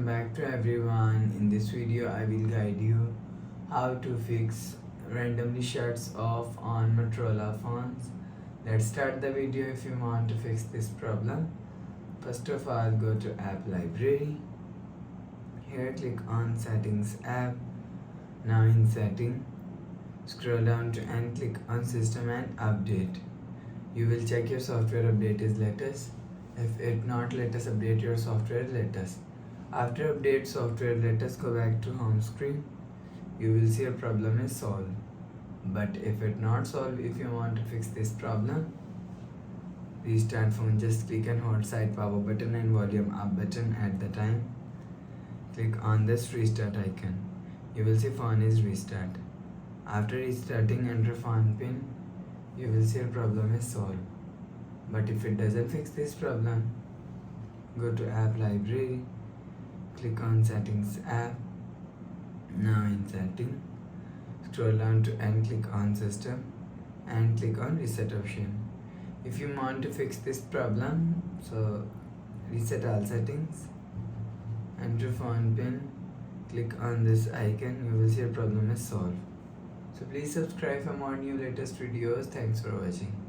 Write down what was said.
welcome back to everyone. In this video I will guide you how to fix randomly shuts off on Motorola phones. Let's start the video. If you want to fix this problem, first of all go to app library. Here click on settings app. Now in setting, scroll down to and click on system and update. You will check your software update is latest. If it not, let us update your software latest. After update software, let us go back to home screen. You will see your problem is solved. But if it not solved, if you want to fix this problem, restart phone, just click and hold side power button and volume up button at the time. Click on this restart icon. You will see phone is restart. After restarting, enter phone pin. You will see your problem is solved. But if it doesn't fix this problem, go to app library, click on settings app. Now in setting, scroll down to and click on system and click on reset option. If you want to fix this problem, so reset all settings, enter phone pin, click on this icon, you will see your problem is solved. So please subscribe for more new latest videos. Thanks for watching.